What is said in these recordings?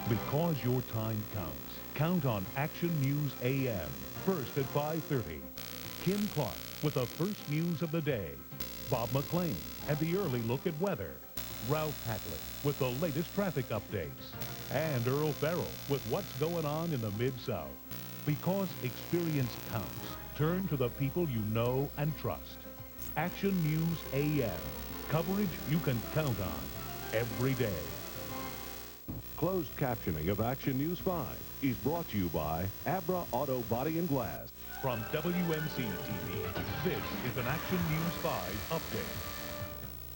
Because your time counts. Count on Action News AM, first at 5:30. Kim Clark with the first news of the day. Bob McLean and the early look at weather. Ralph Hatley with the latest traffic updates. And Earl Farrell with what's going on in the Mid-South. Because experience counts. Turn to the people you know and trust. Action News AM. Coverage you can count on every day. Closed captioning of Action News 5 is brought to you by Abra Auto Body and Glass. From WMC TV, this is an Action News 5 update.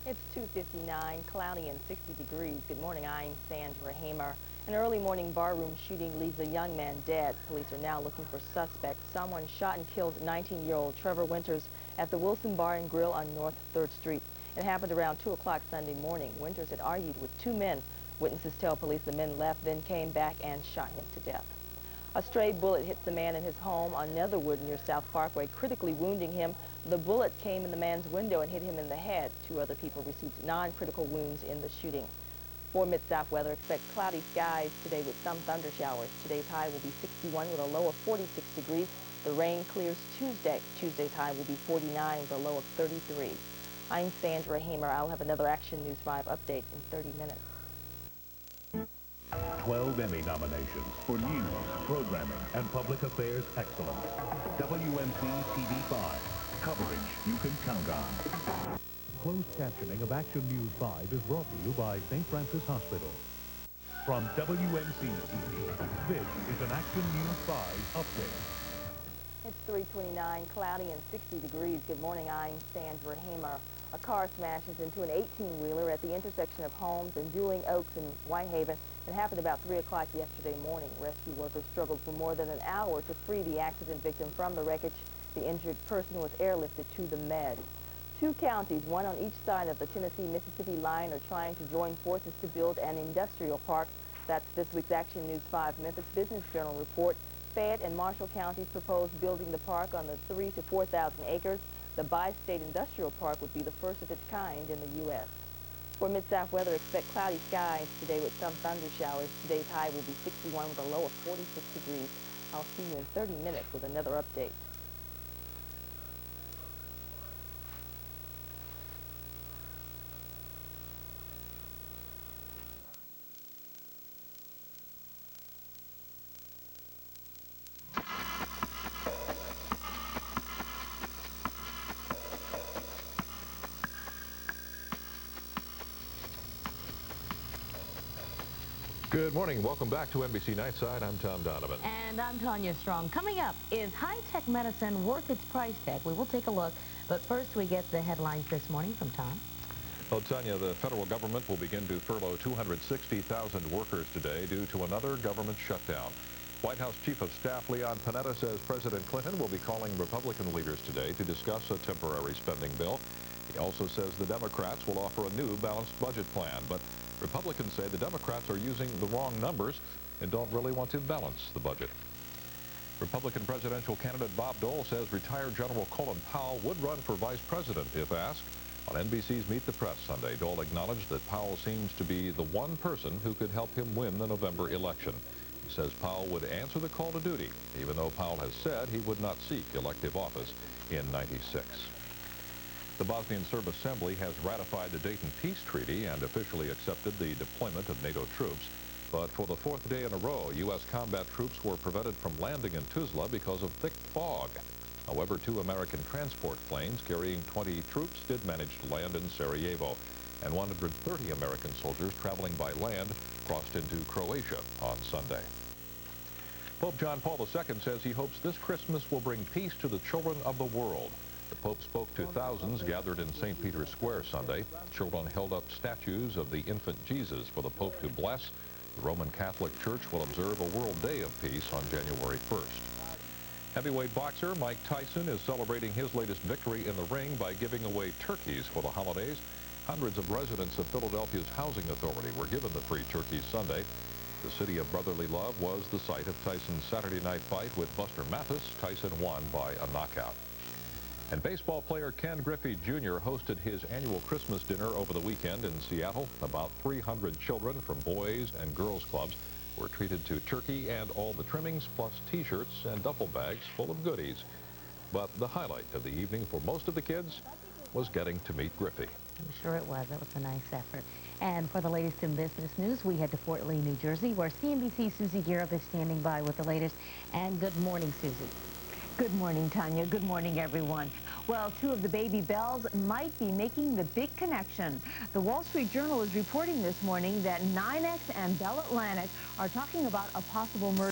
It's 2:59, cloudy and 60 degrees. Good morning, I'm Sandra Hamer. An early morning barroom shooting leaves a young man dead. Police are now looking for suspects. Someone shot and killed 19-year-old Trevor Winters at the Wilson Bar and Grill on North 3rd Street. It happened around 2 o'clock Sunday morning. Winters had argued with two men. Witnesses tell police the men left, then came back and shot him to death. A stray bullet hits the man in his home on Netherwood near South Parkway, critically wounding him. The bullet came in the man's window and hit him in the head. Two other people received non-critical wounds in the shooting. For Mid-South weather, expect cloudy skies today with some thunder showers. Today's high will be 61 with a low of 46 degrees. The rain clears Tuesday. Tuesday's high will be 49 with a low of 33. I'm Sandra Hamer. I'll have another Action News 5 update in 30 minutes. 12 Emmy nominations for news, programming, and public affairs excellence. WMC TV5. Coverage you can count on. Closed captioning of Action News 5 is brought to you by St. Francis Hospital. From WMC TV, this is an Action News 5 update. It's 3:29, cloudy and 60 degrees. Good morning, I'm Sandra Hamer. A car smashes into an 18-wheeler at the intersection of Holmes and Dueling Oaks in Whitehaven. It happened about 3 o'clock yesterday morning. Rescue workers struggled for more than an hour to free the accident victim from the wreckage. The injured person was airlifted to the med. Two counties, one on each side of the Tennessee-Mississippi line, are trying to join forces to build an industrial park. That's this week's Action News 5 Memphis Business Journal report. Fayette and Marshall counties propose building the park on the 3,000 to 4,000 acres. The bi-state industrial park would be the first of its kind in the U.S. For Mid-South weather, expect cloudy skies today with some thunder showers. Today's high will be 61 with a low of 46 degrees. I'll see you in 30 minutes with another update. Good morning. Welcome back to NBC Nightside. I'm Tom Donovan. And I'm Tanya Strong. Coming up, is high-tech medicine worth its price tag? We will take a look. But first, we get the headlines this morning from Tom. Well, Tanya, the federal government will begin to furlough 260,000 workers today due to another government shutdown. White House Chief of Staff Leon Panetta says President Clinton will be calling Republican leaders today to discuss a temporary spending bill. He also says the Democrats will offer a new balanced budget plan, but Republicans say the Democrats are using the wrong numbers and don't really want to balance the budget. Republican presidential candidate Bob Dole says retired General Colin Powell would run for vice president if asked. On NBC's Meet the Press Sunday, Dole acknowledged that Powell seems to be the one person who could help him win the November election. He says Powell would answer the call to duty, even though Powell has said he would not seek elective office in '96. The Bosnian Serb Assembly has ratified the Dayton Peace Treaty and officially accepted the deployment of NATO troops. But for the fourth day in a row, U.S. combat troops were prevented from landing in Tuzla because of thick fog. However, two American transport planes carrying 20 troops did manage to land in Sarajevo, and 130 American soldiers traveling by land crossed into Croatia on Sunday. Pope John Paul II says he hopes this Christmas will bring peace to the children of the world. The Pope spoke to thousands gathered in St. Peter's Square Sunday. Children held up statues of the infant Jesus for the Pope to bless. The Roman Catholic Church will observe a World Day of Peace on January 1st. Heavyweight boxer Mike Tyson is celebrating his latest victory in the ring by giving away turkeys for the holidays. Hundreds of residents of Philadelphia's Housing Authority were given the free turkeys Sunday. The city of brotherly love was the site of Tyson's Saturday night fight with Buster Mathis. Tyson won by a knockout. And baseball player Ken Griffey Jr. hosted his annual Christmas dinner over the weekend in Seattle. About 300 children from boys and girls clubs were treated to turkey and all the trimmings, plus T-shirts and duffel bags full of goodies. But the highlight of the evening for most of the kids was getting to meet Griffey. I'm sure it was. That was a nice effort. And for the latest in business news, we head to Fort Lee, New Jersey, where CNBC's Susie Garrett is standing by with the latest. And good morning, Susie. Good morning, Tanya. Good morning, everyone. Well, two of the baby Bells might be making the big connection. The Wall Street Journal is reporting this morning that 9X and Bell Atlantic are talking about a possible merger.